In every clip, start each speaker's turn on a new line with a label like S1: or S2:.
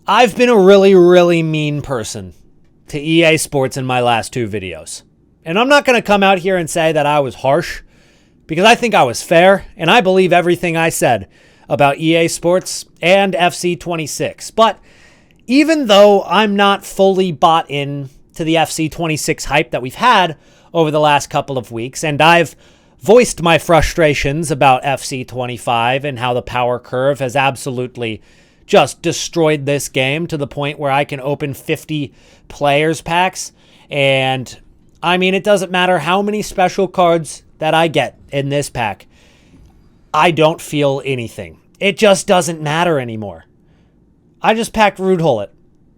S1: I've been a really mean person to EA Sports in my last two videos. And I'm not going to come out here and say that I was harsh, because I think I was fair, and I believe everything I said about EA Sports and FC26. But even though I'm not fully bought in to the FC26 hype that we've had over the last couple of weeks, and I've voiced my frustrations about FC25 and how the power curve has absolutely just destroyed this game to the point where I can open 50 players packs. And I mean, it doesn't matter how many special cards that I get in this pack. I don't feel anything. It just doesn't matter anymore. I just packed Ruud Gullit,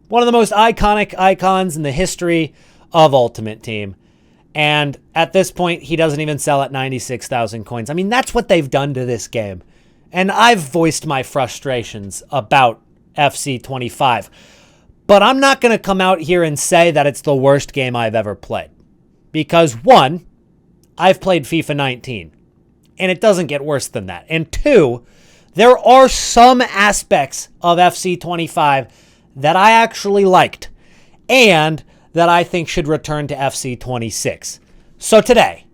S1: one of the most iconic icons in the history of Ultimate Team. And at this point, he doesn't even sell at 96,000 coins. I mean, that's what they've done to this game. And I've voiced my frustrations about FC25. But I'm not going to come out here and say that it's the worst game I've ever played. Because one, I've played FIFA 19. And it doesn't get worse than that. And two, there are some aspects of FC25 that I actually liked. And that I think should return to FC26. So today,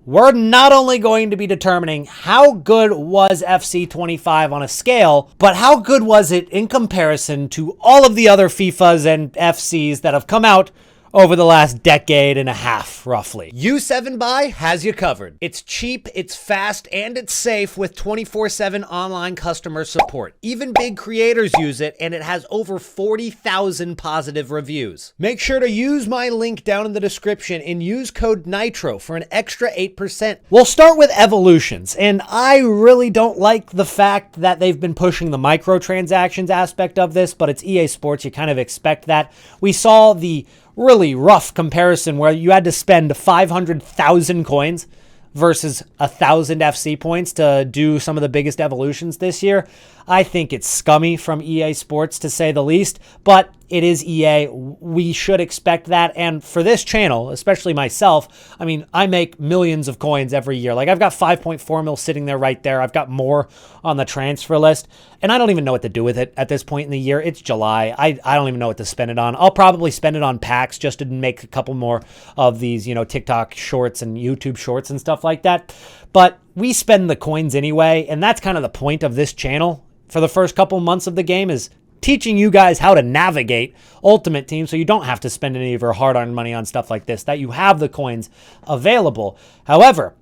S1: we're not only going to be determining how good was FC25 on a scale, but how good was it in comparison to all of the other FIFAs and FCs that have come out over the last decade and a half, roughly. U7Buy has you covered. It's cheap, it's fast, and it's safe with 24/7 online customer support. Even big creators use it, and it has over 40,000 positive reviews. Make sure to use my link down in the description and use code NITRO for an extra 8%. We'll start with evolutions, and I really don't like the fact that they've been pushing the microtransactions aspect of this, but it's EA Sports, you kind of expect that. We saw the really rough comparison where you had to spend 500,000 coins versus 1,000 FC points to do some of the biggest evolutions this year. I think it's scummy from EA Sports, to say the least, but it is EA. We should expect that. And for this channel, especially myself, I mean, I make millions of coins every year. Like, I've got 5.4 mil sitting there right there. I've got more on the transfer list, and I don't even know what to do with it at this point in the year. It's July. I don't even know what to spend it on. I'll probably spend it on packs just to make a couple more of these, TikTok shorts and YouTube shorts and stuff like that. But we spend the coins anyway, and that's kind of the point of this channel for the first couple months of the game, is teaching you guys how to navigate Ultimate Team so you don't have to spend any of your hard-earned money on stuff like this, that you have the coins available. However,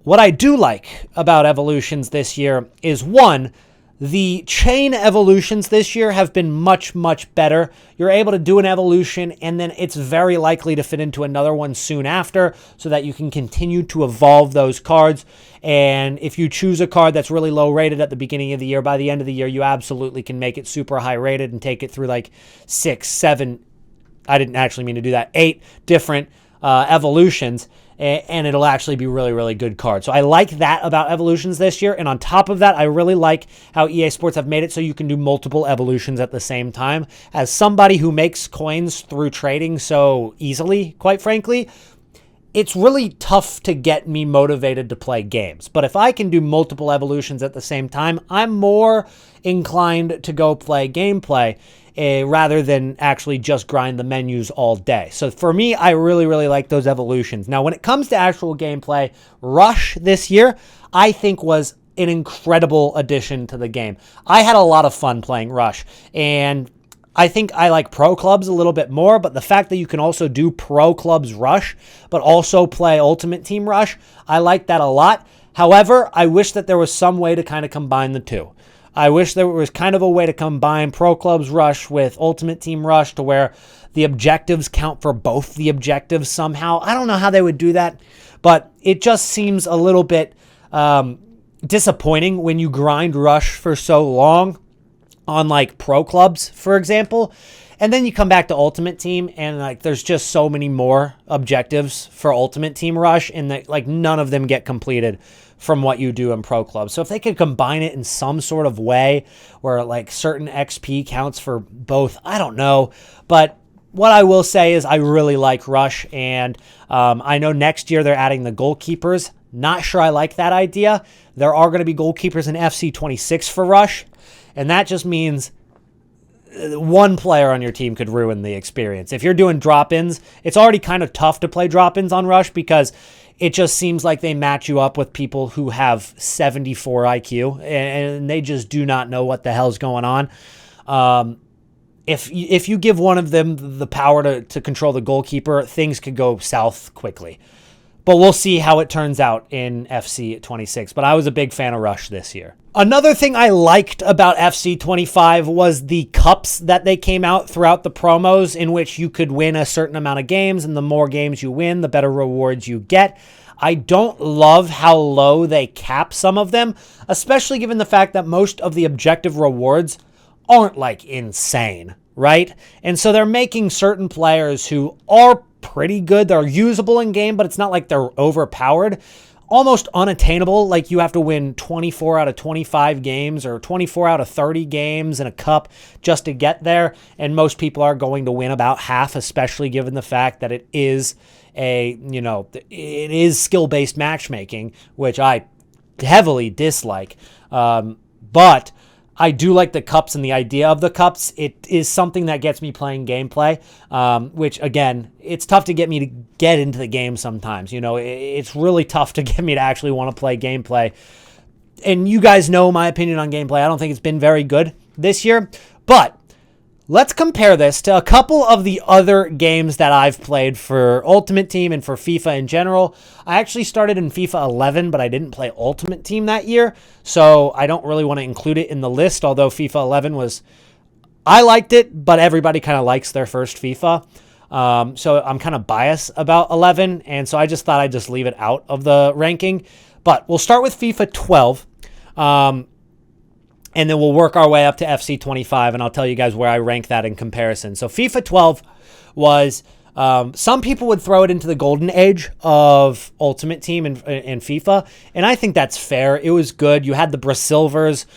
S1: what I do like about evolutions this year is, one, the chain evolutions this year have been much better. You're able to do an evolution, and then it's very likely to fit into another one soon after, so that you can continue to evolve those cards. And if you choose a card that's really low rated at the beginning of the year, by the end of the year, you absolutely can make it super high rated and take it through like 6, 7, I didn't actually mean to do that, 8 different evolutions, and it'll actually be really good cards. So I like that about evolutions this year. And on top of that, I really like how EA Sports have made it so you can do multiple evolutions at the same time. As somebody who makes coins through trading so easily, quite frankly, it's really tough to get me motivated to play games. But if I can do multiple evolutions at the same time, I'm more inclined to go play gameplay rather than actually just grind the menus all day. So for me, I really like those evolutions. Now, when it comes to actual gameplay, Rush this year, I think was an incredible addition to the game. I had a lot of fun playing Rush, and I think I like Pro Clubs a little bit more, but the fact that you can also do Pro Clubs Rush, but also play Ultimate Team Rush, I like that a lot. However, I wish that there was some way to kind of combine the two. I wish there was kind of a way to combine Pro Clubs Rush with Ultimate Team Rush to where the objectives count for both the objectives somehow. I don't know how they would do that, but it just seems a little bit disappointing when you grind Rush for so long on like Pro Clubs, for example, and then you come back to Ultimate Team and like there's just so many more objectives for Ultimate Team Rush, and that like none of them get completed from what you do in Pro Clubs. So if they could combine it in some sort of way where like certain XP counts for both, I don't know. But what I will say is I really like Rush, and I know next year they're adding the goalkeepers. Not sure I like that idea. There are going to be goalkeepers in FC26 for Rush, and that just means one player on your team could ruin the experience. If you're doing drop-ins, it's already kind of tough to play drop-ins on Rush because it just seems like they match you up with people who have 74 IQ and they just do not know what the hell's going on. If you give one of them the power to control the goalkeeper, things could go south quickly. But we'll see how it turns out in FC 26. But I was a big fan of Rush this year. Another thing I liked about FC 25 was the cups that they came out throughout the promos, in which you could win a certain amount of games, and the more games you win, the better rewards you get. I don't love how low they cap some of them, especially given the fact that most of the objective rewards aren't like insane, right? And so they're making certain players who are pretty good, they're usable in game, but it's not like they're overpowered, almost unattainable. Like you have to win 24 out of 25 games or 24 out of 30 games in a cup just to get there. And most people are going to win about half, especially given the fact that it is it is skill-based matchmaking, which I heavily dislike. But I do like the cups and the idea of the cups. It is something that gets me playing gameplay, which, again, it's tough to get me to get into the game sometimes. It's really tough to get me to actually want to play gameplay. And you guys know my opinion on gameplay. I don't think it's been very good this year. But let's compare this to a couple of the other games that I've played for Ultimate Team and for FIFA in general. I actually started in FIFA 11, but I didn't play Ultimate Team that year, so I don't really want to include it in the list, although FIFA 11 I liked it, but everybody kind of likes their first FIFA. So I'm kind of biased about 11, and so I just thought I'd just leave it out of the ranking. But we'll start with FIFA 12. And then we'll work our way up to FC 25, and I'll tell you guys where I rank that in comparison. So FIFA 12 was, some people would throw it into the golden age of Ultimate Team and FIFA, and I think that's fair. It was good. You had the Brasilvers.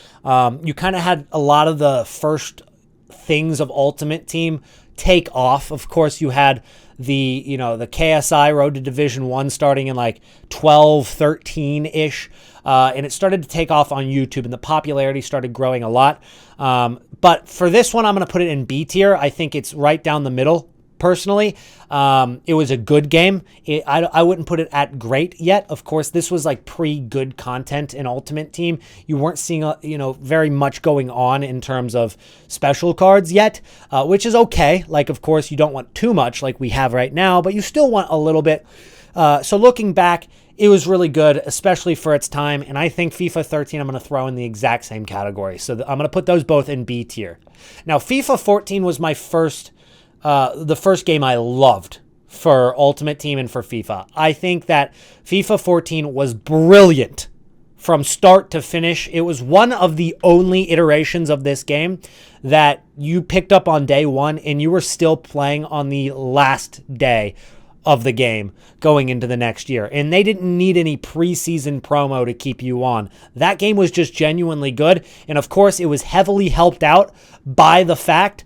S1: You kind of had a lot of the first things of Ultimate Team take off. Of course, you had the KSI Road to Division 1 starting in like 12, 13-ish. And it started to take off on YouTube, and the popularity started growing a lot. But for this one, I'm going to put it in B tier. I think it's right down the middle, personally. It was a good game. I wouldn't put it at great yet. Of course, this was like pre-good content in Ultimate Team. You weren't seeing very much going on in terms of special cards yet, which is okay. Like, of course, you don't want too much like we have right now, but you still want a little bit. So looking back, it was really good, especially for its time, and I think FIFA 13 I'm going to throw in the exact same category. So I'm going to put those both in B tier. Now, FIFA 14 was my the first game I loved for Ultimate Team and for FIFA. I think that FIFA 14 was brilliant from start to finish. It was one of the only iterations of this game that you picked up on day one, and you were still playing on the last day of the game going into the next year. And they didn't need any preseason promo to keep you on. That game was just genuinely good. And of course, it was heavily helped out by the fact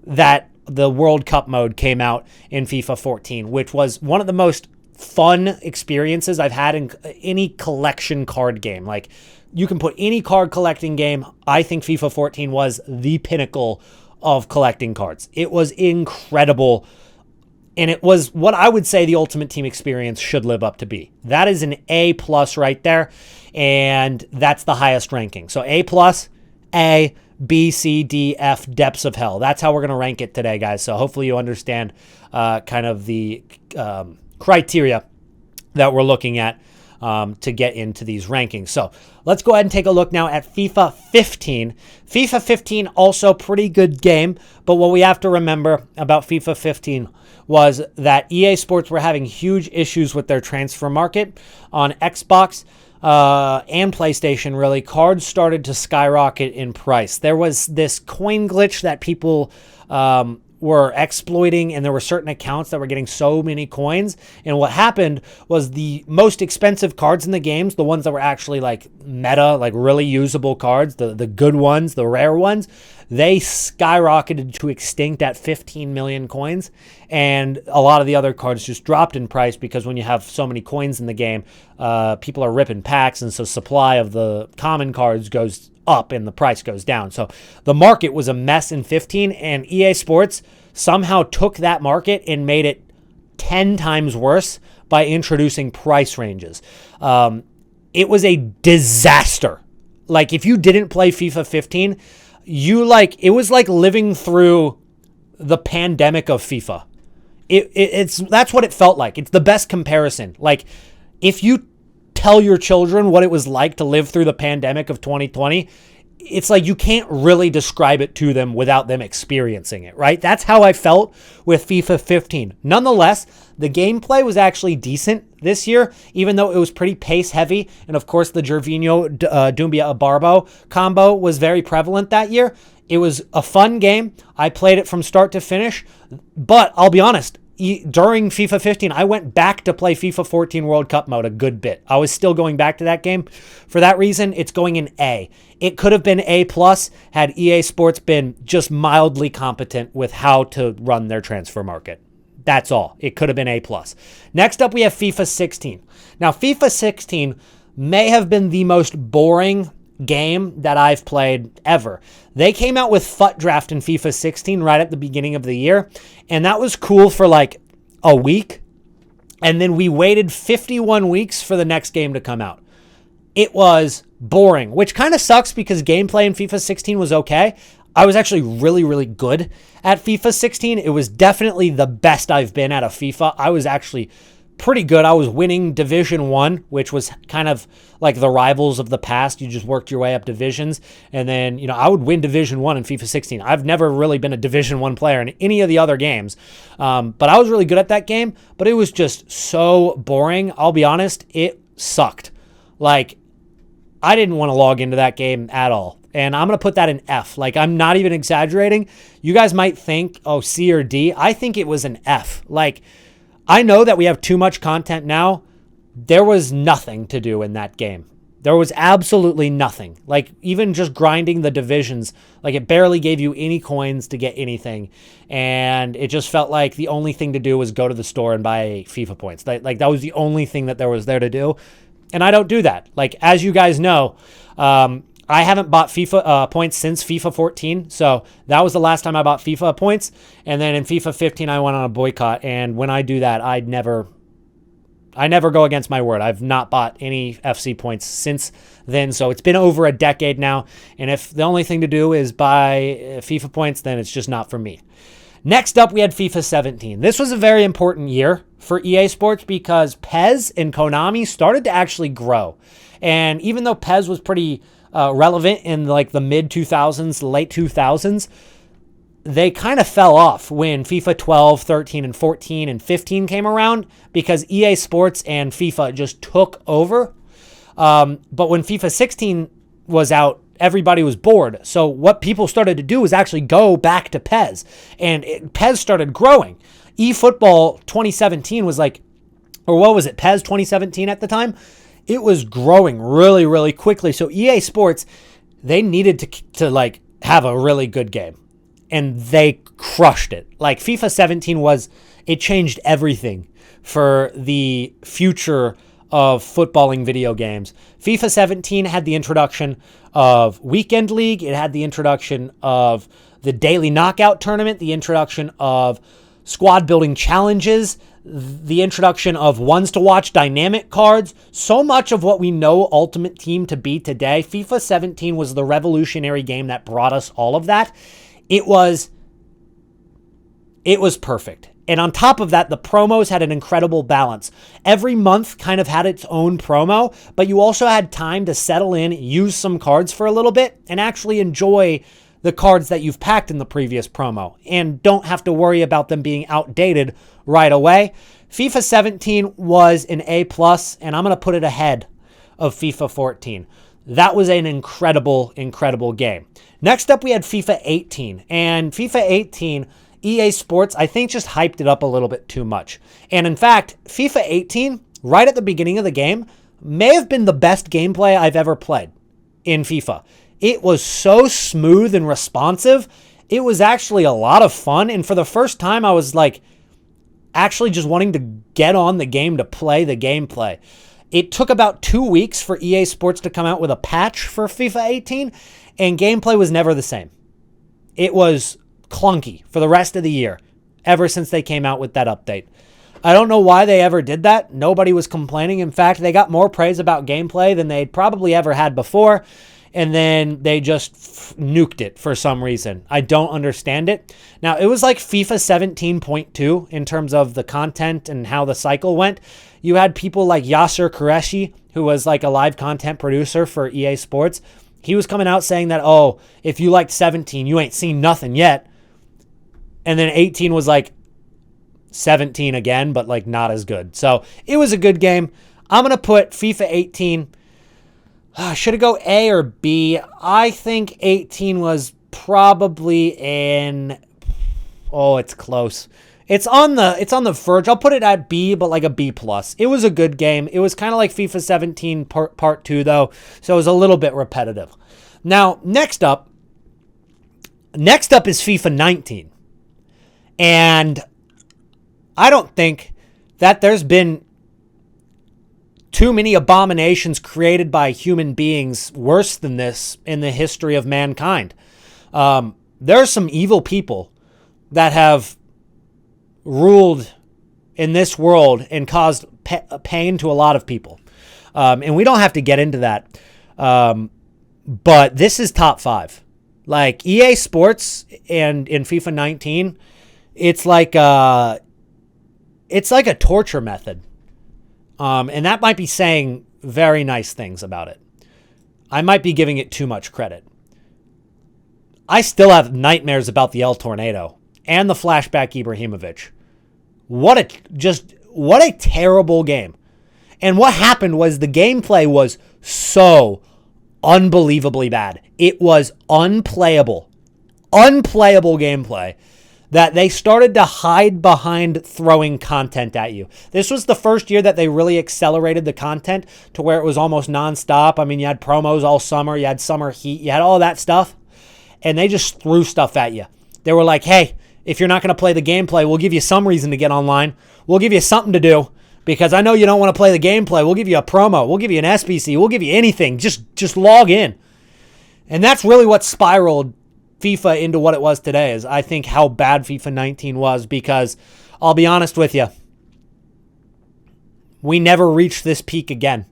S1: that the World Cup mode came out in FIFA 14, which was one of the most fun experiences I've had in any collection card game. Like, you can put any card collecting game. I think FIFA 14 was the pinnacle of collecting cards. It was incredible. And it was what I would say the Ultimate Team experience should live up to be. That is an A+ right there, and that's the highest ranking. So A+, A, B, C, D, F, depths of hell. That's how we're going to rank it today, guys. So hopefully you understand kind of the criteria that we're looking at to get into these rankings. So let's go ahead and take a look now at FIFA 15. FIFA 15, also pretty good game, but what we have to remember about FIFA 15 was that EA Sports were having huge issues with their transfer market on Xbox and PlayStation. Really, cards started to skyrocket in price. There was this coin glitch that people were exploiting, and there were certain accounts that were getting so many coins. And what happened was the most expensive cards in the games, the ones that were actually like meta, like really usable cards, the good ones, the rare ones, they skyrocketed to extinct at 15 million coins. And a lot of the other cards just dropped in price because when you have so many coins in the game, people are ripping packs, and so supply of the common cards goes up and the price goes down. So the market was a mess in 15, and EA Sports somehow took that market and made it 10 times worse by introducing price ranges. It was a disaster. Like, if you didn't play FIFA 15, it was like living through the pandemic of FIFA. That's what it felt like. It's the best comparison. Like, if you tell your children what it was like to live through the pandemic of 2020, it's like you can't really describe it to them without them experiencing it, right? That's how I felt with FIFA 15. Nonetheless, the gameplay was actually decent this year, even though it was pretty pace heavy. And of course, the Gervinho Doumbia Barbo combo was very prevalent that year. It was a fun game. I played it from start to finish, but I'll be honest, during FIFA 15, I went back to play FIFA 14 World Cup mode a good bit. I was still going back to that game. For that reason, it's going in A. It could have been A+ had EA Sports been just mildly competent with how to run their transfer market. That's all. It could have been A+. Next up, we have FIFA 16. Now, FIFA 16 may have been the most boring game that I've played ever. They came out with FUT Draft in FIFA 16 right at the beginning of the year, and that was cool for like a week, and then we waited 51 weeks for the next game to come out. It was boring, which kind of sucks because gameplay in FIFA 16 was okay. I was actually really, really good at FIFA 16. It was definitely the best I've been at a FIFA. I was actually pretty good. I was winning Division 1, which was kind of like the rivals of the past. You just worked your way up divisions. And then, I would win Division 1 in FIFA 16. I've never really been a Division 1 player in any of the other games. But I was really good at that game. But it was just so boring. I'll be honest, it sucked. Like, I didn't want to log into that game at all. And I'm going to put that in F. Like, I'm not even exaggerating. You guys might think, C or D. I think it was an F. Like, I know that we have too much content now. There was nothing to do in that game. There was absolutely nothing. Like, even just grinding the divisions, like, it barely gave you any coins to get anything. And it just felt like the only thing to do was go to the store and buy FIFA points. Like, that was the only thing that there was there to do. And I don't do that. Like, as you guys know, I haven't bought FIFA points since FIFA 14, so that was the last time I bought FIFA points. And then in FIFA 15, I went on a boycott, and when I do that, I never go against my word. I've not bought any FC points since then, so it's been over a decade now, and if the only thing to do is buy FIFA points, then it's just not for me. Next up, we had FIFA 17. This was a very important year for EA Sports because PES and Konami started to actually grow. And even though PES was pretty relevant in like the mid 2000s, late 2000s, they kind of fell off when FIFA 12, 13, and 14 and 15 came around because EA Sports and FIFA just took over. But when FIFA 16 was out, everybody was bored. So what people started to do was actually go back to PES, and PES started growing. eFootball 2017 was like, or what was it, PES 2017 at the time? It was growing really, really quickly. So EA Sports, they needed to like have a really good game, and they crushed it. Like FIFA 17 it changed everything for the future of footballing video games. FIFA 17 had the introduction of Weekend League. It had the introduction of the Daily Knockout Tournament, the introduction of squad building challenges, the introduction of ones to watch dynamic cards. So much of what we know Ultimate Team to be today, FIFA 17 was the revolutionary game that brought us all of that. It was perfect. And on top of that, the promos had an incredible balance. Every month kind of had its own promo, but you also had time to settle in, use some cards for a little bit, and actually enjoy the cards that you've packed in the previous promo, and don't have to worry about them being outdated right away. FIFA 17 was an A+, and I'm going to put it ahead of FIFA 14. That was an incredible, incredible game. Next up, we had FIFA 18, and FIFA 18, EA Sports, I think, just hyped it up a little bit too much. And in fact, FIFA 18, right at the beginning of the game, may have been the best gameplay I've ever played in FIFA. It was so smooth and responsive. It was actually a lot of fun. And for the first time, I was like actually just wanting to get on the game to play the gameplay. It took about 2 weeks for EA Sports to come out with a patch for FIFA 18, and gameplay was never the same. It was clunky for the rest of the year, ever since they came out with that update. I don't know why they ever did that. Nobody was complaining. In fact, they got more praise about gameplay than they'd probably ever had before, and then they just nuked it for some reason. I don't understand it. Now, it was like FIFA 17.2 in terms of the content and how the cycle went. You had people like Yasser Qureshi, who was like a live content producer for EA Sports. He was coming out saying that, oh, if you liked 17, you ain't seen nothing yet. And then 18 was like 17 again, but like not as good. So it was a good game. I'm going to put FIFA 18. Should it go A or B? I think 18 was probably in... Oh, it's close. It's on the verge. I'll put it at B, but like a B+. It was a good game. It was kind of like FIFA 17 part 2, though, so it was a little bit repetitive. Now, next up is FIFA 19. And I don't think that there's been too many abominations created by human beings worse than this in the history of mankind. There are some evil people that have ruled in this world and caused pain to a lot of people. And we don't have to get into that. But this is top 5. Like EA Sports and in FIFA 19, it's like a torture method. And that might be saying very nice things about it. I might be giving it too much credit. I still have nightmares about the El Tornado and the flashback Ibrahimovic. What a terrible game. And what happened was the gameplay was so unbelievably bad. It was unplayable gameplay that they started to hide behind throwing content at you. This was the first year that they really accelerated the content to where it was almost nonstop. I mean, you had promos all summer, you had summer heat, you had all that stuff, and they just threw stuff at you. They were like, hey, if you're not going to play the gameplay, we'll give you some reason to get online. We'll give you something to do because I know you don't want to play the gameplay. We'll give you a promo. We'll give you an SBC. We'll give you anything. Just log in. And that's really what spiraled FIFA into what it was today, is I think how bad FIFA 19 was, because I'll be honest with you, we never reached this peak again.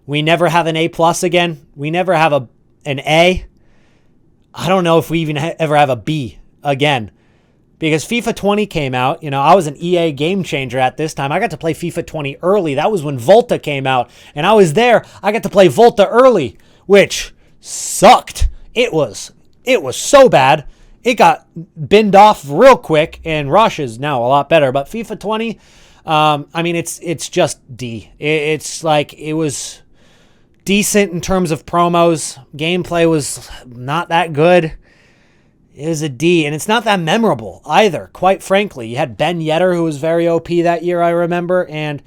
S1: We never have an A+ again. We never have an A. I don't know if we even ever have a B again. Because FIFA 20 came out, I was an EA game changer at this time. I got to play FIFA 20 early. That was when Volta came out, and I was there. I got to play Volta early, which sucked. It was so bad. It got binned off real quick, and Rush is now a lot better. But FIFA 20, it's just D. It's like it was decent in terms of promos. Gameplay was not that good. It was a D, and it's not that memorable either, quite frankly. You had Ben Yedder, who was very OP that year, I remember, and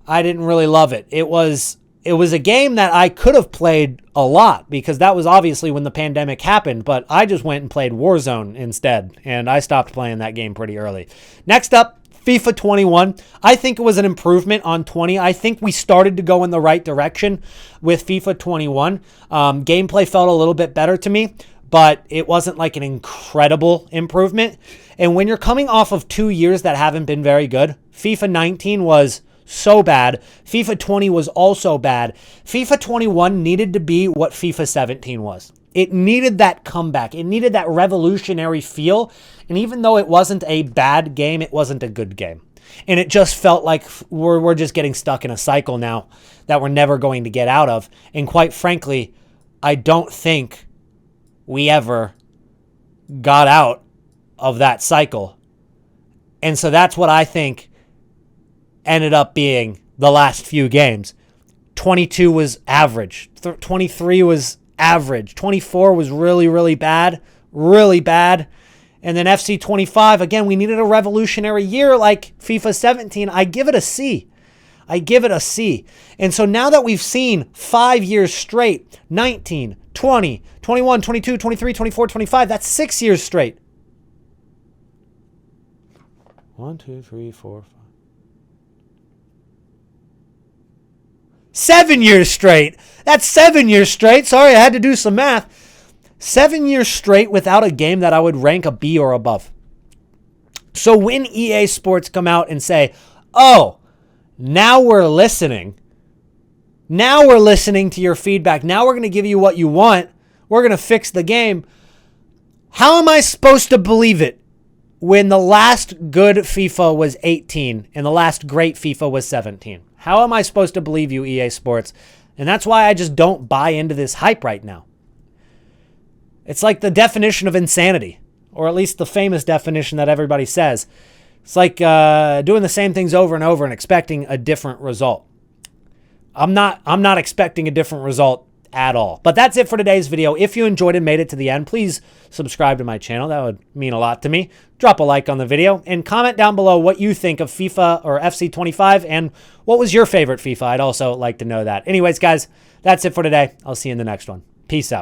S1: I didn't really love it. It was a game that I could have played a lot, because that was obviously when the pandemic happened, but I just went and played Warzone instead, and I stopped playing that game pretty early. Next up, FIFA 21. I think it was an improvement on 20. I think we started to go in the right direction with FIFA 21. Gameplay felt a little bit better to me, but it wasn't like an incredible improvement. And when you're coming off of 2 years that haven't been very good, FIFA 19 was so bad. FIFA 20 was also bad. FIFA 21 needed to be what FIFA 17 was. It needed that comeback. It needed that revolutionary feel. And even though it wasn't a bad game, it wasn't a good game. And it just felt like we're just getting stuck in a cycle now that we're never going to get out of. And quite frankly, I don't think we ever got out of that cycle. And so that's what I think ended up being the last few games. 22 was average. 23 was average. 24 was really, really bad. Really bad. And then FC 25, again, we needed a revolutionary year like FIFA 17. I give it a C. And so now that we've seen 5 years straight, 19, 20, 21, 22, 23, 24, 25, that's 6 years straight. 1, 2, 3, 4, 5. 7 years straight. That's 7 years straight. Sorry, I had to do some math. 7 years straight without a game that I would rank a B or above. So when EA Sports come out and say, oh, now we're listening. Now we're listening to your feedback. Now we're going to give you what you want. We're going to fix the game. How am I supposed to believe it when the last good FIFA was 18 and the last great FIFA was 17? How am I supposed to believe you, EA Sports? And that's why I just don't buy into this hype right now. It's like the definition of insanity, or at least the famous definition that everybody says. It's like doing the same things over and over and expecting a different result. I'm not expecting a different result at all. But that's it for today's video. If you enjoyed and made it to the end, please subscribe to my channel. That would mean a lot to me. Drop a like on the video and comment down below what you think of FIFA or FC25 and what was your favorite FIFA. I'd also like to know that. Anyways, guys, that's it for today. I'll see you in the next one. Peace out.